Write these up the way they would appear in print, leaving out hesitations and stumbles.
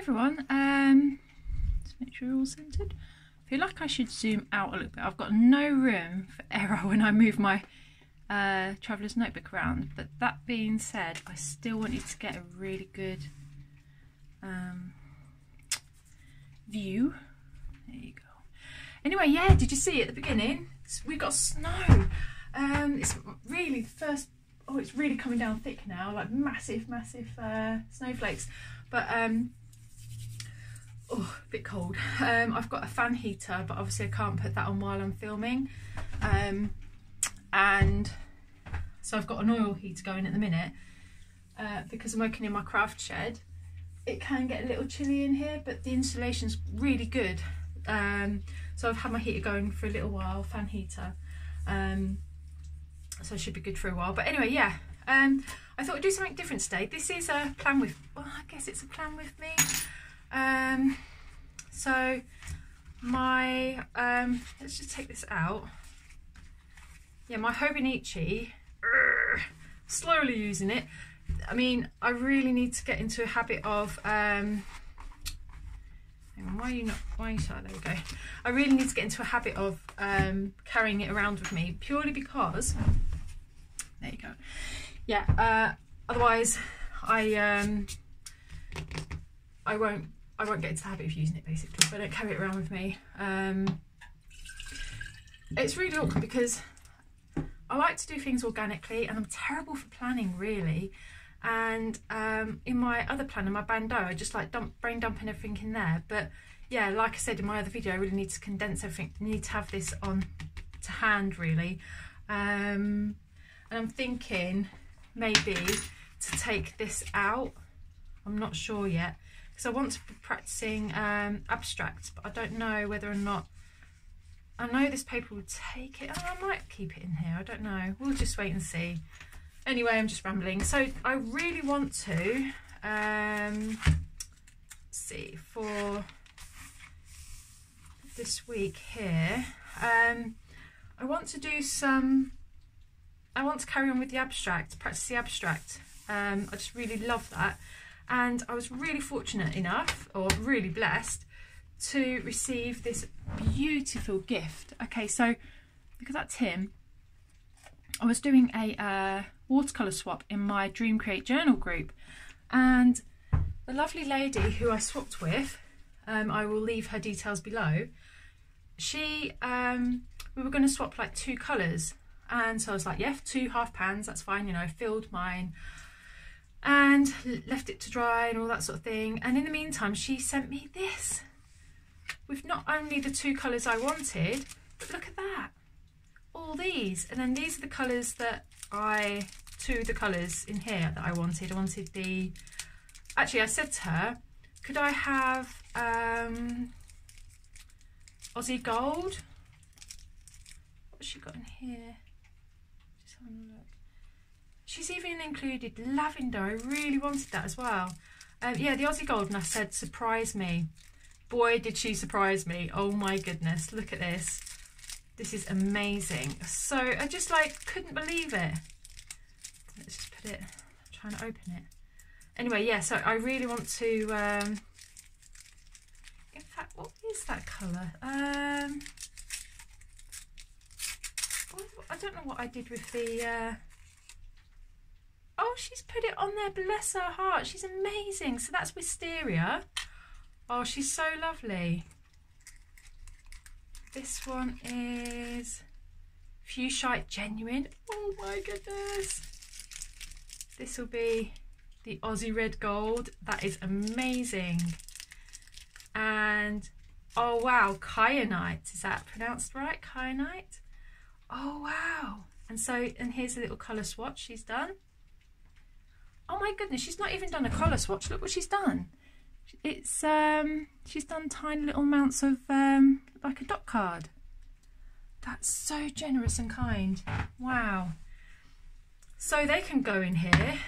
everyone. Let's make sure we're all centered. I feel like I should zoom out a little bit. I've got no room for error when I move my traveller's notebook around, but that being said, I still wanted to get a really good view. There you go. Anyway, yeah, did you see at the beginning? We got snow. It's really the first. Oh, it's really coming down thick now, like massive snowflakes. But oh, a bit cold. I've got a fan heater, but obviously I can't put that on while I'm filming. And so I've got an oil heater going at the minute because I'm working in my craft shed. It can get a little chilly in here, but the insulation's really good. So I've had my heater going for a little while, fan heater. So it should be good for a while. But anyway, yeah, I thought I'd do something different today. This is a plan with, well, I guess it's a plan with me. So my, let's just take this out. Yeah, my Hobonichi, slowly using it. I mean, I really need to get into a habit of, hang on, why are you sorry, there we go. I really need to get into a habit of carrying it around with me, purely because, there you go. Yeah, otherwise I won't get into the habit of using it basically if I don't carry it around with me. It's really awkward because I like to do things organically and I'm terrible for planning really. And in my other planner, my Bando, I just like brain dumping everything in there. But yeah, like I said in my other video, I really need to condense everything. I need to have this on to hand really. And I'm thinking maybe to take this out. I'm not sure yet because I want to be practicing abstracts, but I don't know whether or not. I know this paper would take it. Oh, I might keep it in here. I don't know. We'll just wait and see. Anyway, I'm just rambling. So I really want to see for this week here. I want to do some. I want to carry on with the abstract, practice the abstract. I just really love that, and I was really fortunate enough, or really blessed, to receive this beautiful gift. Okay, so because that's him. I was doing a watercolour swap in my Dream Create journal group, and the lovely lady who I swapped with, I will leave her details below. She, we were going to swap like 2 colours, and so I was like, yeah, 2 half pans, that's fine, you know. I filled mine and left it to dry and all that sort of thing. And in the meantime, she sent me this with not only the 2 colours I wanted, but look at that. All these, and then these are the colours that 2 of the colours in here that I wanted. I wanted the, actually I said to her, could I have Aussie Gold? What's she got in here? Just having a look. She's even included lavender. I really wanted that as well. Yeah, the Aussie Gold, and I said surprise me. Boy, did she surprise me. Oh my goodness, look at this. This is amazing. So I just like couldn't believe it. Let's just put it, I'm trying to open it. Anyway, yeah, so I really want to, in fact, what is that colour? I don't know what I did with the, oh, she's put it on there, bless her heart. She's amazing. So that's Wisteria. Oh, she's so lovely. This one is Fuchsite Genuine. Oh my goodness. This will be the Aussie Red Gold. That is amazing. And, oh wow, Kyanite. Is that pronounced right? Kyanite? Oh wow. And so, and here's a little colour swatch she's done. Oh my goodness, she's not even done a colour swatch. Look what she's done. It's she's done tiny little amounts of like a dot card. That's so generous and kind. Wow. So they can go in here.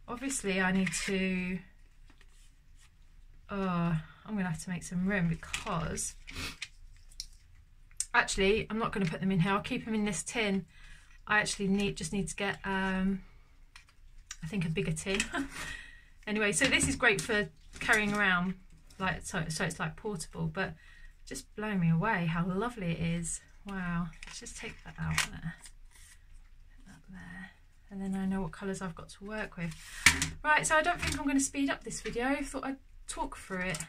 Obviously I need to I'm gonna have to make some room because actually I'm not going to put them in here. I'll keep them in this tin. I actually just need to get I think a bigger tin Anyway, so this is great for carrying around, like so it's like portable, but just blow me away how lovely it is. Wow, let's just take that out there. Put that there. And then I know what colours I've got to work with. Right, so I don't think I'm going to speed up this video. I thought I'd talk through it.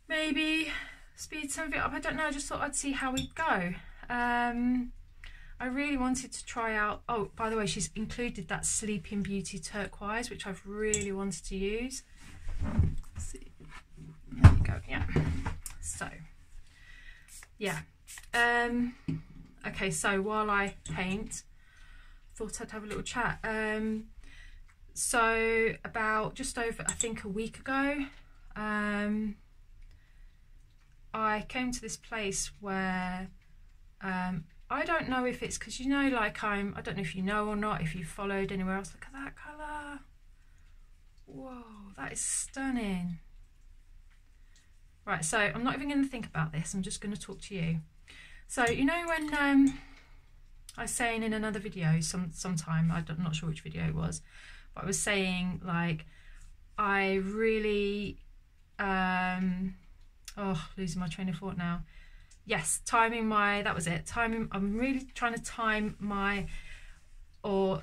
Maybe speed some of it up, I don't know, I just thought I'd see how we'd go. I really wanted to try out, oh, by the way, she's included that Sleeping Beauty turquoise, which I've really wanted to use. Let's see. There you go, yeah. So, yeah. Okay, so while I paint, thought I'd have a little chat. So about just over, I think, a week ago, I came to this place where I don't know if it's because, you know, like I don't know if you know or not, if you followed anywhere else. Look at that colour. Whoa, that is stunning. Right, so I'm not even going to think about this. I'm just going to talk to you. So, you know when I was saying in another video sometime, I'm not sure which video it was, but I was saying, like, I really, oh, losing my train of thought now. Yes, timing my, that was it, timing, I'm really trying to time my, or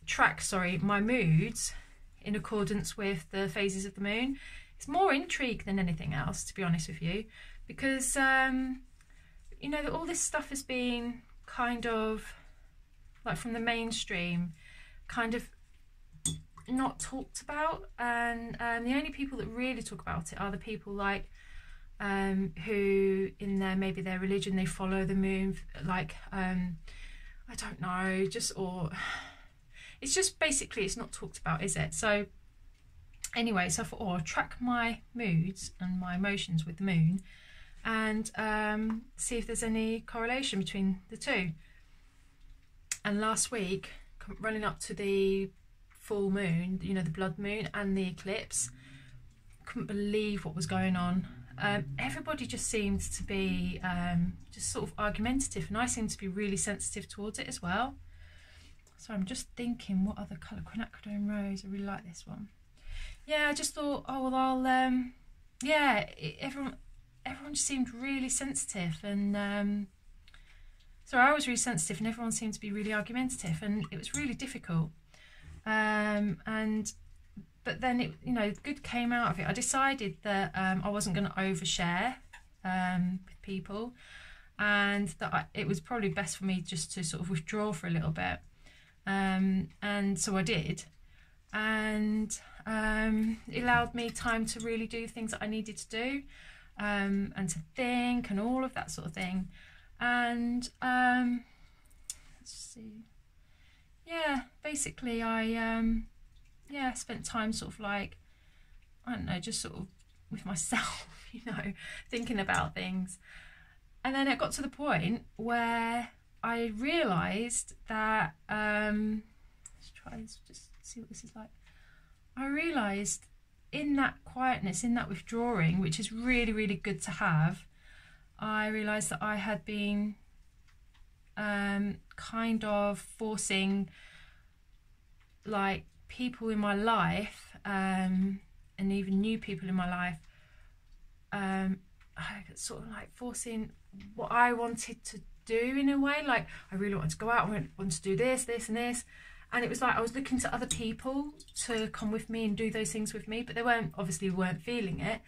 track, sorry, my moods in accordance with the phases of the moon. It's more intrigue than anything else, to be honest with you, because, you know, all this stuff has been kind of, like, from the mainstream, kind of not talked about, and the only people that really talk about it are the people like who in their, maybe their religion, they follow the moon, like I don't know, just, or it's just basically it's not talked about, is it? So anyway, so I thought, oh, I'll track my moods and my emotions with the moon and see if there's any correlation between the two. And last week, running up to the full moon, you know, the blood moon and the eclipse, couldn't believe what was going on. Everybody just seemed to be just sort of argumentative, and I seem to be really sensitive towards it as well. So I'm just thinking, what other colour? Quinacridone Rose, I really like this one. Yeah, I just thought, oh, well, I'll, yeah, everyone just seemed really sensitive, and so I was really sensitive, and everyone seemed to be really argumentative, and it was really difficult. But then it, you know, good came out of it. I decided that I wasn't going to overshare with people, and that it was probably best for me just to sort of withdraw for a little bit. And so I did, and it allowed me time to really do things that I needed to do, and to think and all of that sort of thing. And let's see, yeah, basically I yeah, spent time sort of like, I don't know, just sort of with myself, you know, thinking about things. And then it got to the point where I realised that, let's try this, just see what this is like. I realised in that quietness, in that withdrawing, which is really, really good to have, I realised that I had been kind of forcing, like, people in my life, and even new people in my life, sort of like forcing what I wanted to do in a way. Like, I really wanted to go out, I wanted to do this, this and this, and it was like I was looking to other people to come with me and do those things with me, but they obviously weren't feeling it,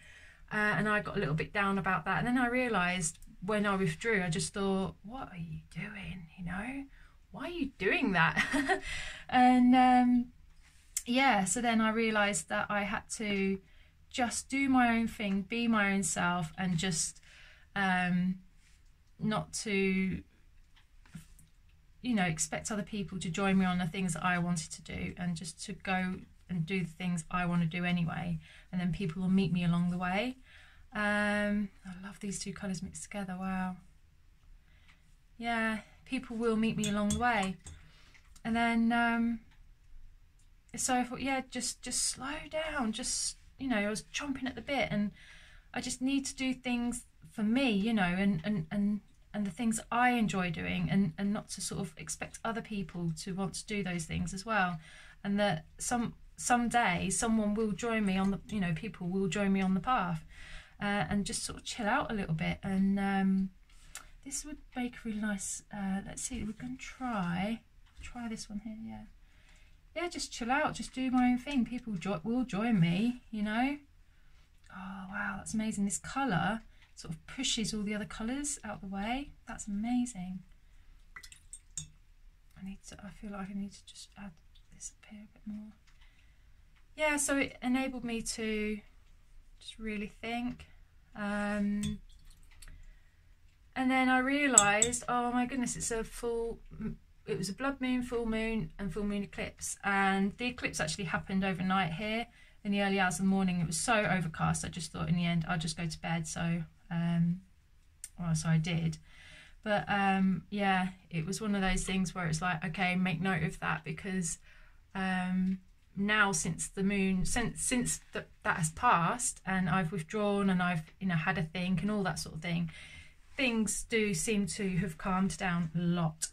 and I got a little bit down about that. And then I realised when I withdrew, I just thought, what are you doing, you know, why are you doing that? And yeah, so then I realised that I had to just do my own thing, be my own self, and just not to, you know, expect other people to join me on the things that I wanted to do, and just to go and do the things I want to do anyway, and then people will meet me along the way. I love these two colours mixed together, wow. Yeah, people will meet me along the way. And then so I thought, yeah, just slow down, just, you know, I was chomping at the bit, and I just need to do things for me, you know, and the things I enjoy doing, and not to sort of expect other people to want to do those things as well. and that someday someone will join me on the, you know, people will join me on the path, and just sort of chill out a little bit. And this would make a really nice, let's see, we're going to try this one here. Yeah, just chill out, just do my own thing. People will join me, you know. Oh wow, that's amazing. This colour sort of pushes all the other colours out of the way. That's amazing. I feel like I need to just add this up here a bit more. Yeah, so it enabled me to just really think. And then I realised, oh my goodness, it was a blood moon, full moon and full moon eclipse, and the eclipse actually happened overnight here in the early hours of the morning. It was so overcast, I just thought in the end I'll just go to bed. So so I did. But yeah, it was one of those things where it's like, okay, make note of that, because now since the moon, since that has passed and I've withdrawn and I've, you know, had a think and all that sort of thing, things do seem to have calmed down a lot.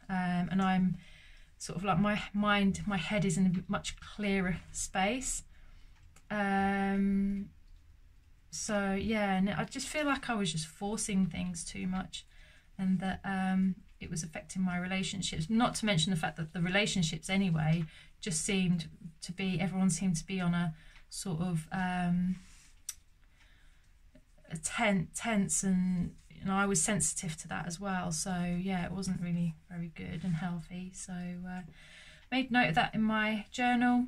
And I'm sort of like, my head is in a much clearer space. So yeah, and I just feel like I was just forcing things too much, and that it was affecting my relationships. Not to mention the fact that the relationships anyway just seemed to be, everyone seemed to be on a sort of a tense, and you know, I was sensitive to that as well. So yeah, it wasn't really very good and healthy. So made note of that in my journal,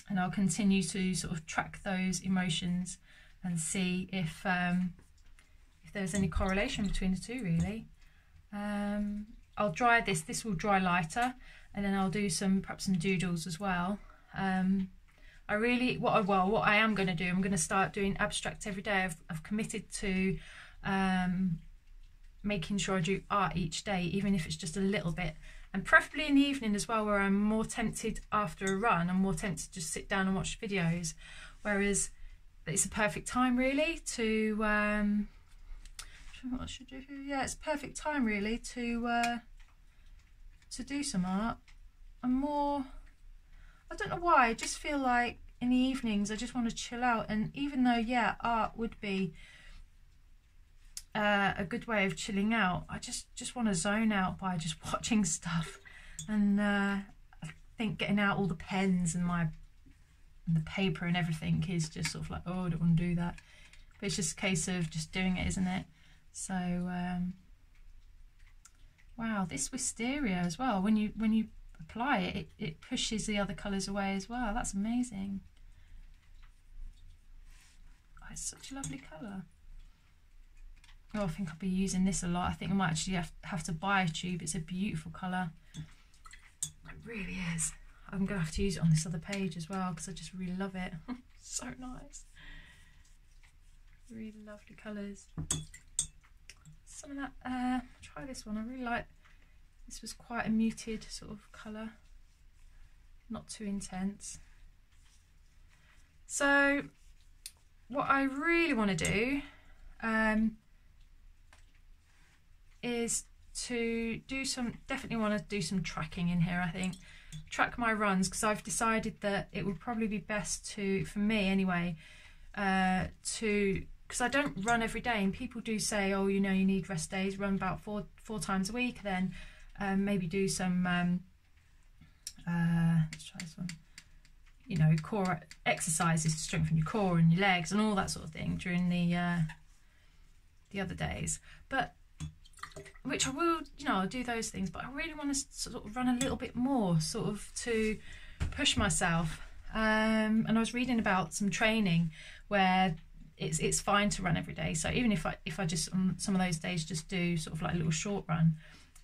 and I'll continue to sort of track those emotions and see if there's any correlation between the two, really. I'll dry this will dry lighter, and then I'll do perhaps some doodles as well. What I am going to do, I'm going to start doing abstract every day. I've committed to making sure I do art each day, even if it's just a little bit, and preferably in the evening as well, where I'm more tempted after a run. I'm more tempted to just sit down and watch videos, whereas it's a perfect time really to what should I do? Yeah, it's a perfect time really to do some art. I don't know why, I just feel like in the evenings I just want to chill out, and even though, yeah, art would be a good way of chilling out, I just want to zone out by just watching stuff. And I think getting out all the pens and the paper and everything is just sort of like, oh, I don't want to do that. But it's just a case of just doing it, isn't it? So wow, this wisteria as well, when you apply it, it pushes the other colours away as well. That's amazing. Oh, it's such a lovely colour. Oh, I think I'll be using this a lot. I think I might actually have to buy a tube. It's a beautiful colour. It really is. I'm going to have to use it on this other page as well, because I just really love it. So nice. Really lovely colours. Some of that, try this one. I really like, this was quite a muted sort of colour. Not too intense. So what I really want to do is to do definitely want to do some tracking in here. I think track my runs, because I've decided that it would probably be best to, for me anyway, because I don't run every day, and people do say, oh, you know, you need rest days, run about four times a week, then maybe do some let's try this one, you know, core exercises to strengthen your core and your legs and all that sort of thing during the other days. But which I will, you know, I'll do those things, but I really want to sort of run a little bit more, sort of to push myself. And I was reading about some training where it's fine to run every day. So even if I just on some of those days just do sort of like a little short run.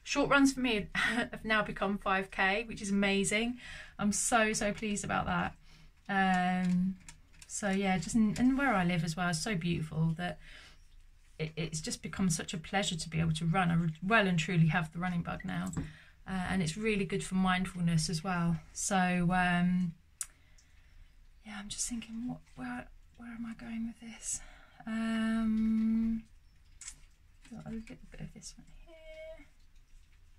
Short runs for me have now become 5k, which is amazing. I'm so pleased about that. So yeah, just and where I live as well is so beautiful that it's just become such a pleasure to be able to run. I well and truly have the running bug now, and it's really good for mindfulness as well. So yeah, I'm just thinking, where am I going with this? Got a little bit of this one here.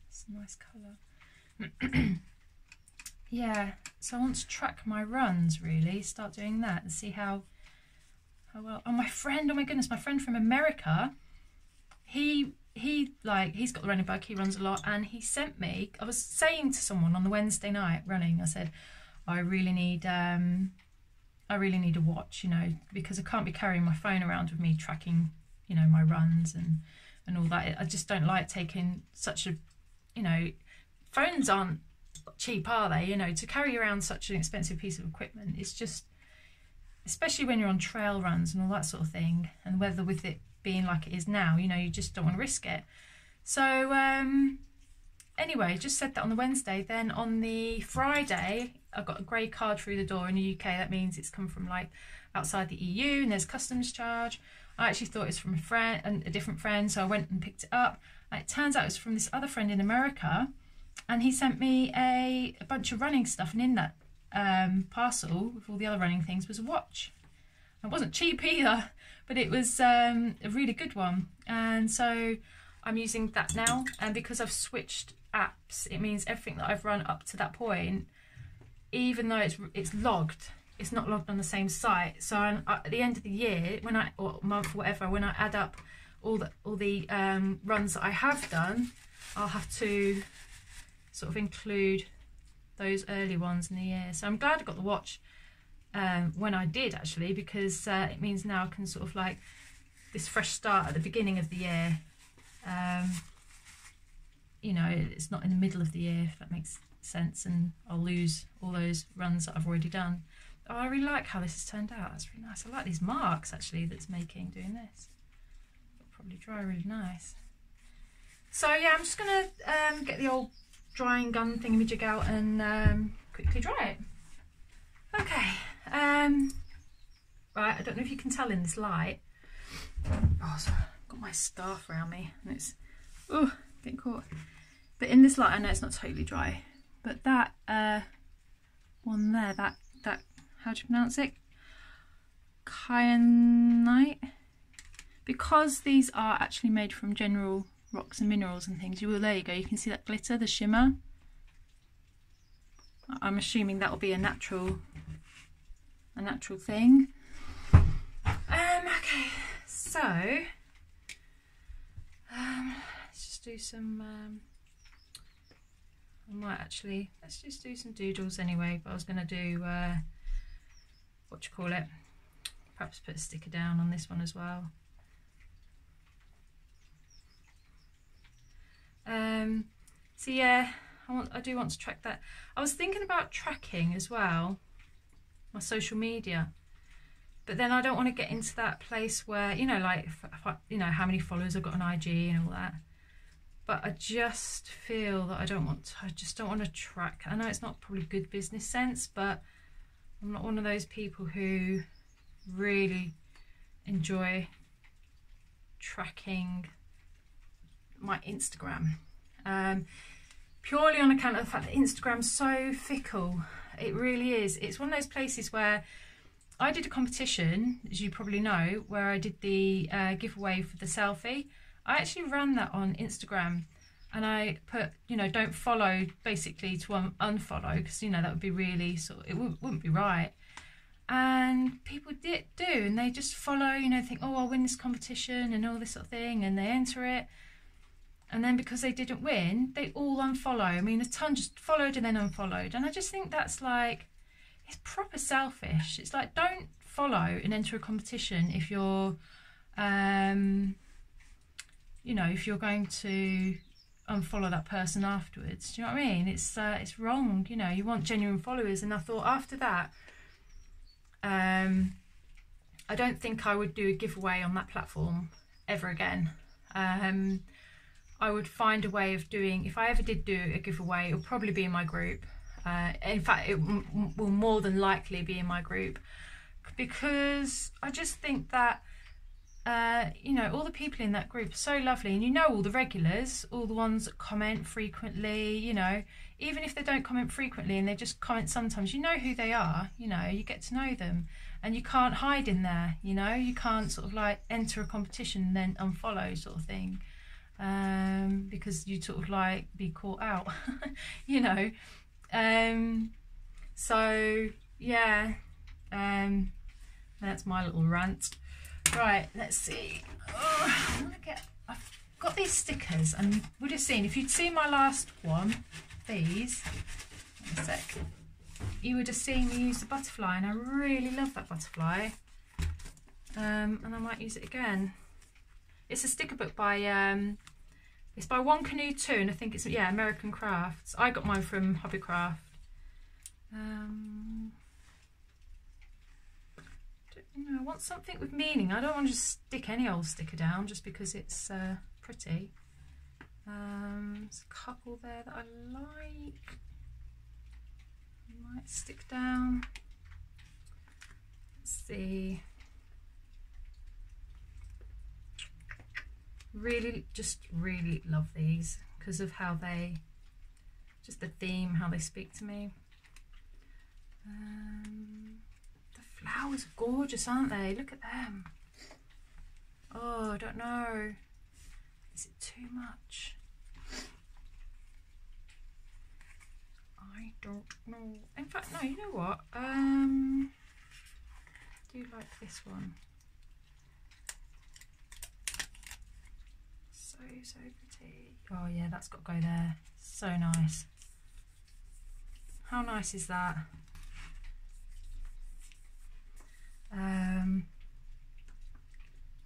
It's a nice colour. yeah, so I want to track my runs, really, start doing that and see how well. Oh, my friend, oh my goodness, my friend from America, he's got the running bug, he runs a lot, and he sent me, I was saying to someone on the Wednesday night running, I said, I really need a watch, you know, because I can't be carrying my phone around with me tracking, you know, my runs and all that. I just don't like taking such a, you know, phones aren't cheap, are they? You know, to carry around such an expensive piece of equipment, it's just, especially when you're on trail runs and all that sort of thing, and whether with it being like it is now, you know, you just don't want to risk it. So anyway, just said that on the Wednesday. Then on the Friday, I got a grey card through the door in the UK. That means it's come from like outside the EU and there's customs charge. I actually thought it was from a friend, and a different friend, so I went and picked it up. And it turns out it was from this other friend in America, and he sent me a bunch of running stuff, and in that parcel with all the other running things was a watch. It wasn't cheap either, but it was a really good one. And so I'm using that now, and because I've switched apps, it means everything that I've run up to that point, even though it's logged, it's not logged on the same site. So at the end of the year, or month, whatever, when I add up all the runs that I have done, I'll have to sort of include those early ones in the year. So I'm glad I got the watch when I did, actually, because it means now I can sort of like this fresh start at the beginning of the year. You know, it's not in the middle of the year, if that makes sense, and I'll lose all those runs that I've already done. Oh, I really like how this has turned out. That's really nice. I like these marks, actually, that's making doing this. It'll probably dry really nice. So yeah, I'm just gonna get the old drying gun thingamajig out and quickly dry it. Okay. Right, I don't know if you can tell in this light. Oh, sorry, I've got my scarf around me and it's getting caught. But in this light, I know it's not totally dry. But that one there, that how do you pronounce it? Kyanite. Because these are actually made from general rocks and minerals and things, there you go, you can see that glitter, the shimmer. I'm assuming that'll be a natural thing. Okay, so let's just do some let's just do some doodles anyway, but I was going to do perhaps put a sticker down on this one as well. So yeah, I do want to track that. I was thinking about tracking as well my social media, but then I don't want to get into that place where, you know, like if you know how many followers I've got on IG and all that. But I just feel that I just don't want to track. I know it's not probably good business sense, but I'm not one of those people who really enjoy tracking my Instagram. Purely on account of the fact that Instagram's so fickle. It really is. It's one of those places where I did a competition, as you probably know, where I did the giveaway for the selfie. I actually ran that on Instagram, and I put, you know, don't follow, basically to unfollow, because, you know, that would be really it wouldn't be right. And people do, and they just follow, you know, think, oh, I'll win this competition and all this sort of thing, and they enter it. And then because they didn't win, they all unfollow. I mean, a ton just followed and then unfollowed. And I just think that's like, it's proper selfish. It's like, don't follow and enter a competition if you're, you know, if you're going to unfollow that person afterwards. Do you know what I mean? It's wrong. You know, you want genuine followers. And I thought after that, I don't think I would do a giveaway on that platform ever again. I would find a way of doing, if I ever did do a giveaway, it'll probably be in my group. In fact, it will more than likely be in my group, because I just think that, you know, all the people in that group are so lovely, and you know all the regulars, all the ones that comment frequently, you know, even if they don't comment frequently and they just comment sometimes, you know who they are, you know, you get to know them, and you can't hide in there, you know, you can't sort of like enter a competition and then unfollow sort of thing. Because you sort of like be caught out, you know. So yeah, that's my little rant. Right, let's see. Oh, I've got these stickers, and you would have seen, if you'd seen my last one, these, wait a sec, you would have seen me use the butterfly, and I really love that butterfly. And I might use it again. It's a sticker book by it's by One Canoe 2, and I think it's, yeah, American Crafts. I got mine from Hobbycraft. I want something with meaning. I don't want to just stick any old sticker down just because it's pretty. There's a couple there that I like. I might stick down. Let's see. Really love these because of how they, just the theme, how they speak to me. The flowers are gorgeous, aren't they? Look at them. Oh, I don't know. Is it too much? I don't know. In fact, no, you know what? I do like this one. So pretty. Oh yeah, that's got to go there. So nice. How nice is that?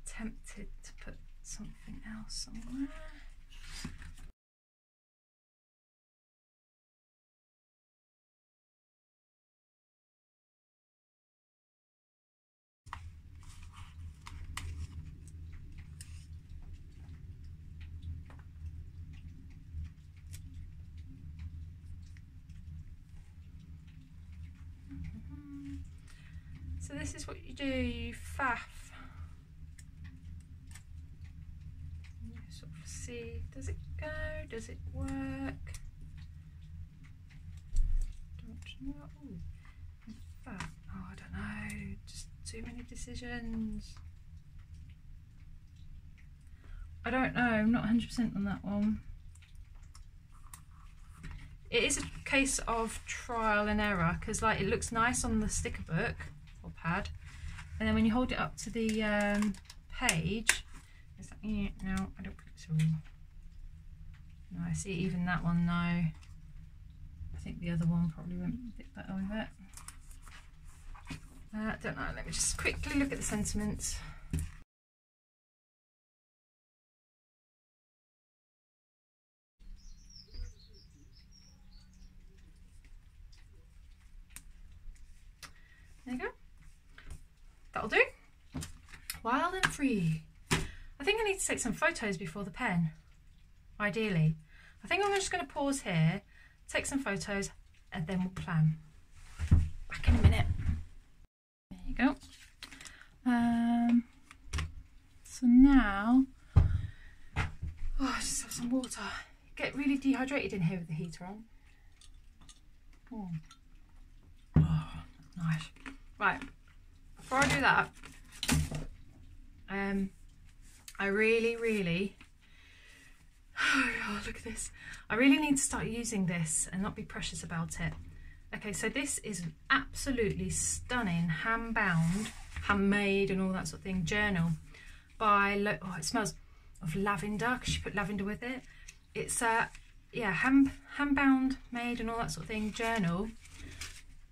Tempted to put something else somewhere. So this is what you do, you faff. You sort of see, does it go, does it work? Don't know. Ooh, faff. Oh, I don't know, just too many decisions. I don't know, I'm not 100% on that one. It is a case of trial and error, because like it looks nice on the sticker book or pad, and then when you hold it up to the page, it's like, yeah, no, I don't think so. No, I see even that one, no. I think the other one probably went a bit better with it. I don't know, let me just quickly look at the sentiments. There you go. That'll do. Wild and free. I think I need to take some photos before the pen, ideally. I think I'm just going to pause here, take some photos, and then we'll plan. Back in a minute. There you go. So now, oh, I just have some water. Get really dehydrated in here with the heater on. Oh, nice. Right, before I do that, I really, oh, look at this. I really need to start using this and not be precious about it. Okay, so this is an absolutely stunning hand-bound, handmade and all that sort of thing journal by, oh, it smells of lavender because she put lavender with it. It's a, yeah, hand-bound, made and all that sort of thing journal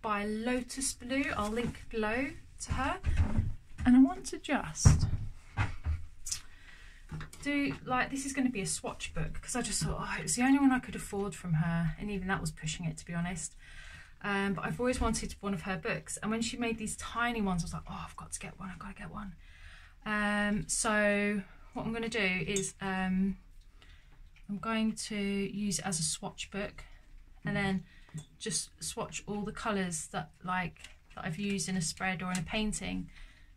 by Lotus Blue. I'll link below to her. And I want to just do, like, this is going to be a swatch book because I just thought, oh, it was the only one I could afford from her, and even that was pushing it, to be honest. But I've always wanted one of her books, and when she made these tiny ones, I was like, oh, I've got to get one, I've got to get one. So what I'm going to do is I'm going to use it as a swatch book, and then just swatch all the colours that I've used in a spread or in a painting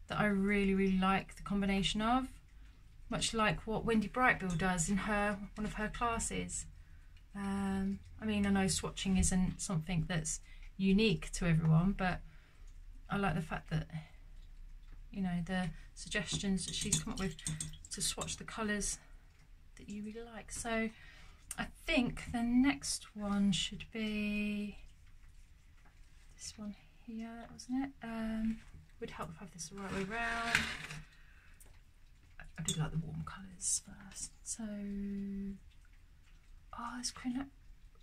that I really like the combination of, much like what Wendy Brightbill does in one of her classes. I mean, I know swatching isn't something that's unique to everyone, but I like the fact that, you know, the suggestions that she's come up with to swatch the colours that you really like. So I think the next one should be, this one here, wasn't it? Would help if I have this the right way round. I did like the warm colours first. So, oh, there's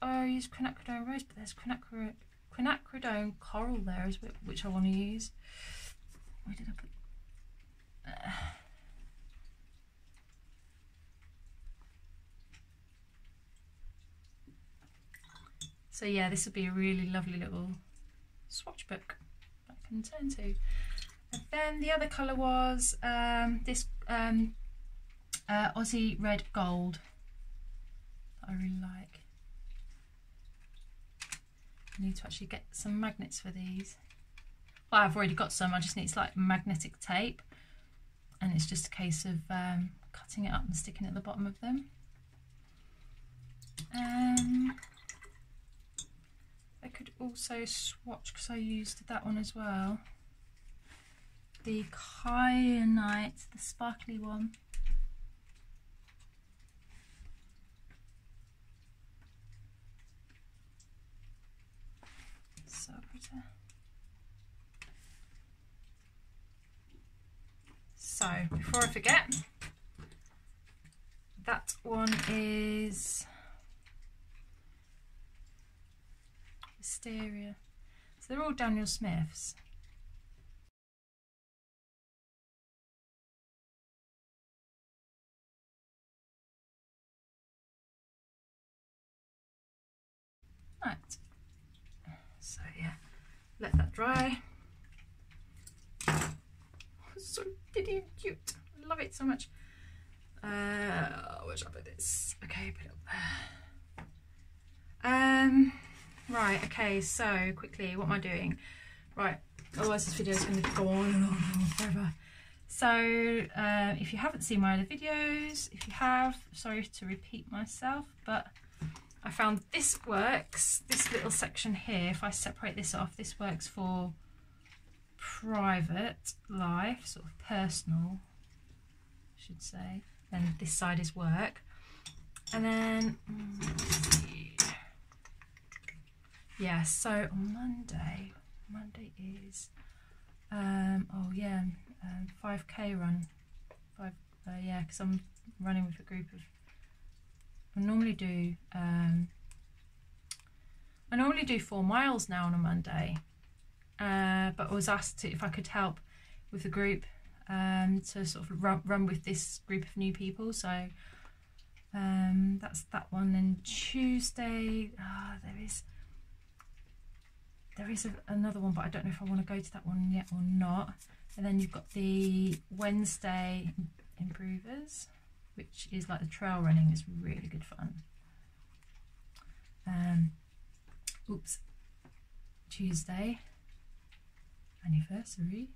I use quinacridone rose, but there's quinacridone coral there, which I want to use. Where did I put? So yeah, this would be a really lovely little swatch book that I can turn to. And then the other colour was this Aussie Red Gold that I really like. I need to actually get some magnets for these. Well, I've already got some, I just need, it's like magnetic tape, and it's just a case of cutting it up and sticking it at the bottom of them. I could also swatch, because I used that one as well, the Kyanite, the sparkly one. So pretty. So before I forget, that one is Wisteria. So they're all Daniel Smith's. Right. So yeah, let that dry. So pretty and cute. I love it so much. Where should I put this? Okay, put it up there. Right, okay, so quickly, what am I doing? Right, otherwise this video is going to go on and on and on forever. So, if you haven't seen my other videos, if you have, sorry to repeat myself, but I found this works, this little section here, if I separate this off, this works for private life, sort of personal, I should say. Then this side is work. And then, let's see. Yeah, so on Monday is, oh yeah, 5k run. Yeah, because I'm running with a group of, I normally do 4 miles now on a Monday, but I was asked if I could help with the group to sort of run with this group of new people. So that's that one. And Tuesday, there is another one, but I don't know if I want to go to that one yet or not. And then you've got the Wednesday Improvers, which is like the trail running. It's really good fun. Oops. Tuesday, anniversary.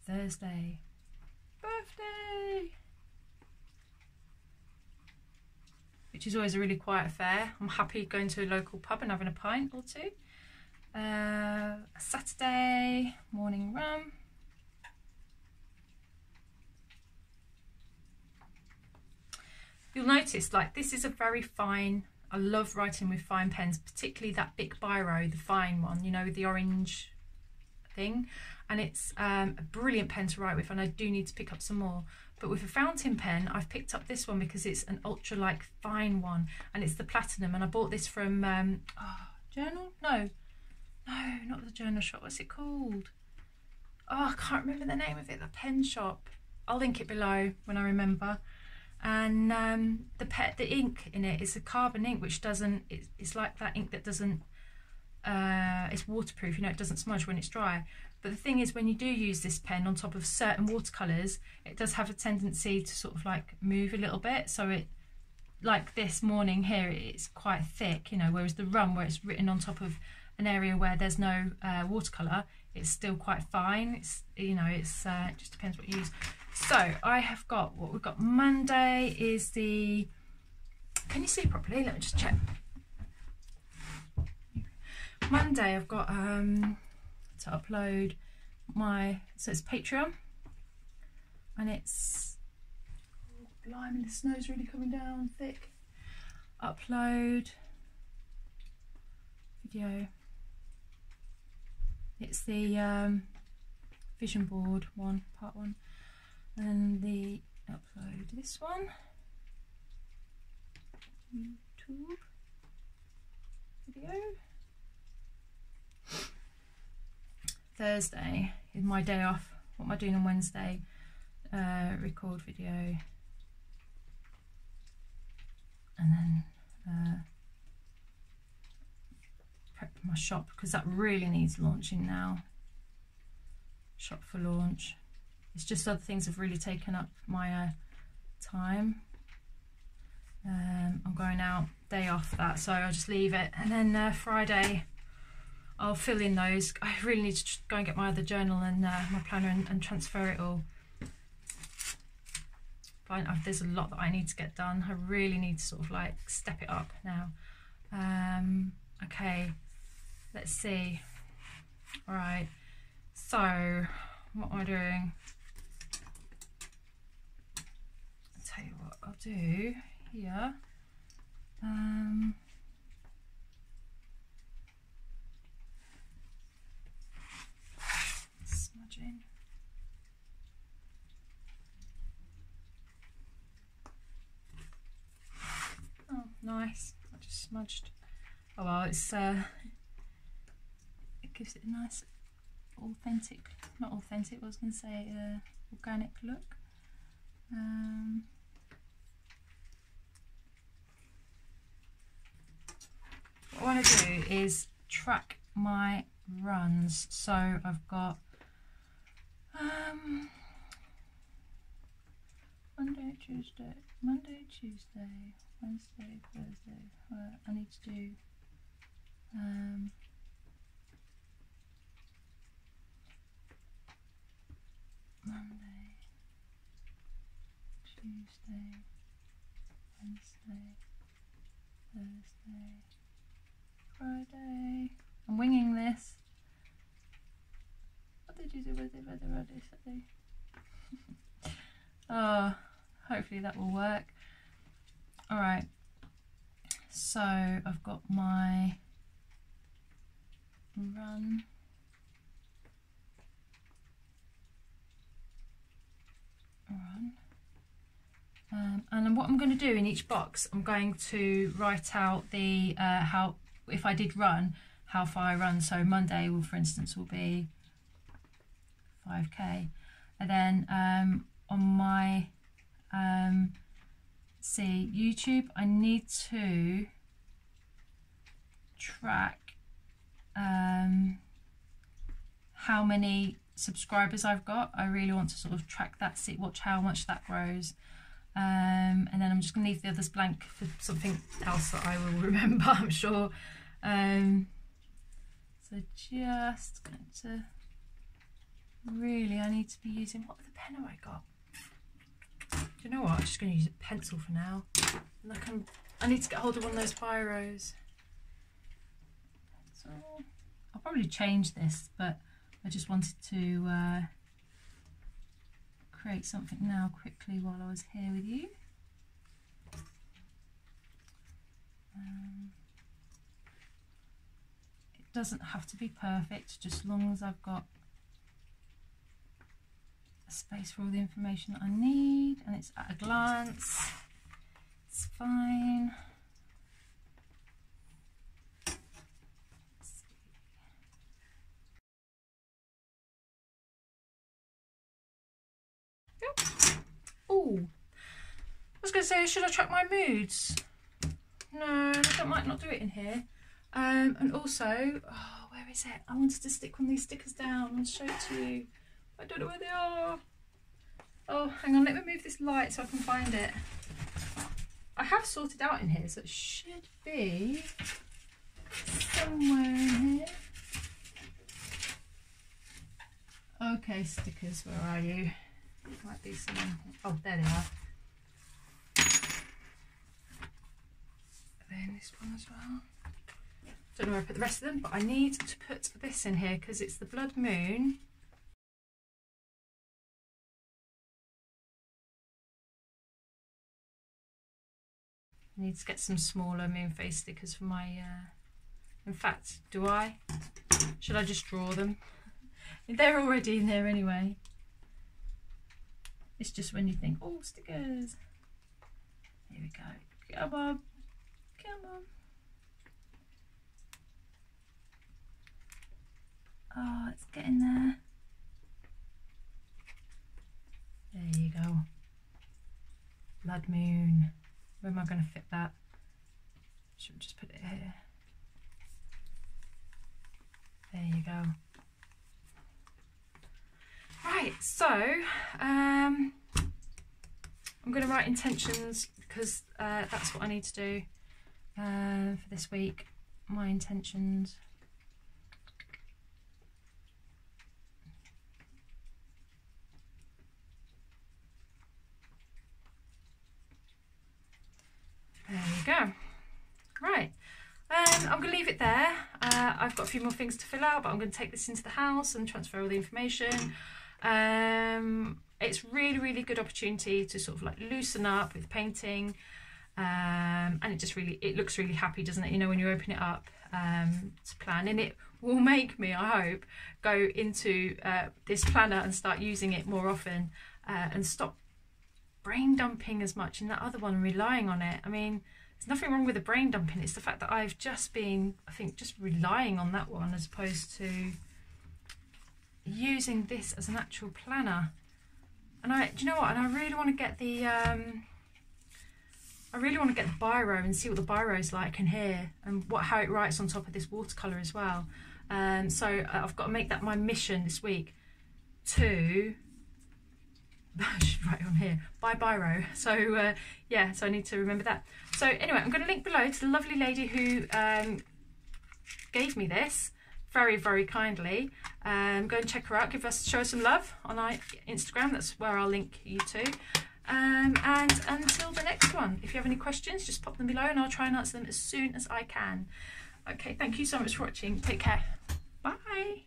Thursday, birthday. Which is always a really quiet affair. I'm happy going to a local pub and having a pint or two. A Saturday morning run. You'll notice, like, this is a very fine, I love writing with fine pens, particularly that Bic Biro, the fine one, you know, with the orange thing. And it's a brilliant pen to write with, and I do need to pick up some more. But with a fountain pen, I've picked up this one because it's an ultra like fine one, and it's the platinum. And I bought this from Journal? No, not the Journal Shop. What's it called? Oh, I can't remember the name of it. The pen shop. I'll link it below when I remember. And the ink in it is a carbon ink, which doesn't. It's like that ink that doesn't. It's waterproof. You know, it doesn't smudge when it's dry. But the thing is, when you do use this pen on top of certain watercolours, it does have a tendency to sort of like move a little bit. So it, like this morning here, it's quite thick, you know, whereas the Rum, where it's written on top of an area where there's no watercolour, it's still quite fine. It's, you know, it's it just depends what you use. So I have got, what we've got Monday is the, can you see properly? Let me just check. Monday I've got to upload my, so it's Patreon, and it's, oh blimey, the snow's really coming down thick. Upload video. It's the vision board one, part 1, and the upload this one, YouTube video. Thursday is my day off. What am I doing on Wednesday? Record video, and then prep my shop, because that really needs launching now. Shop for launch. It's just other things have really taken up my time. I'm going out, day off that, so I'll just leave it, and then Friday I'll fill in those. I really need to go and get my other journal and my planner and transfer it all. But there's a lot that I need to get done. I really need to sort of like step it up now. Okay, let's see. All right, so what am I doing? I'll tell you what I'll do here. Smudging. Oh, nice. I just smudged. Oh well, it's it gives it a nice authentic, not authentic, I was going to say organic look. What I want to do is track my runs. So I've got Monday, Tuesday, Wednesday, Thursday. I need to do Monday, Tuesday, Wednesday, Thursday, Friday. I'm winging this. Monday, Tuesday, Wednesday, Thursday, Friday, Saturday. Oh, hopefully that will work. All right, so I've got my run. And what I'm going to do in each box, I'm going to write out the how, if I did run, how far I run. So Monday will, for instance, will be 5k, and then on my see YouTube, I need to track how many subscribers I've got. I really want to sort of track that, see, watch how much that grows. And then I'm just going to leave the others blank for something else that I will remember, I'm sure. So just going to, really, I need to be using, what other pen have I got? Do you know what, I'm just going to use a pencil for now. And I need to get hold of one of those biros. So I'll probably change this, but I just wanted to create something now quickly while I was here with you. It doesn't have to be perfect, just as long as I've got a space for all the information that I need and it's at a glance. It's fine. Oh, I was going to say, should I track my moods? No, I might not do it in here. And also, oh, where is it? I wanted to stick one of these stickers down and show it to you. I don't know where they are. Oh, hang on, let me move this light so I can find it. I have sorted out in here, so it should be somewhere in here. Okay, stickers, where are you? Might be some. Oh, there they are. Are they in this one as well? Don't know where I put the rest of them, but I need to put this in here because it's the blood moon. I need to get some smaller moon face stickers for my In fact, do I? Should I just draw them? They're already in there anyway. It's just when you think, oh, stickers. Here we go. Come on. Come on. Oh, it's getting there. There you go. Blood moon. Where am I going to fit that? Should we just put it here? There you go. Right, so I'm going to write intentions because that's what I need to do for this week. My intentions. There you go. Right, I'm going to leave it there. I've got a few more things to fill out, but I'm going to take this into the house and transfer all the information. It's really good opportunity to sort of like loosen up with painting, and it looks really happy, doesn't it? You know, when you open it up to plan, and it will make me, I hope, go into this planner and start using it more often, and stop brain dumping as much in that other one, relying on it. I mean, there's nothing wrong with the brain dumping, it's the fact that I've just been, I think, just relying on that one as opposed to using this as an actual planner. And do you know what? And I really want to get the biro and see what the biro's like in here, and how it writes on top of this watercolor as well. So I've got to make that my mission this week to I should write on here, by biro. So yeah, so I need to remember that. So anyway, I'm going to link below to the lovely lady who gave me this very kindly. Go and check her out, show her some love on our Instagram. That's where I'll link you to. And until the next one, if you have any questions, just pop them below and I'll try and answer them as soon as I can. Okay, thank you so much for watching. Take care. Bye.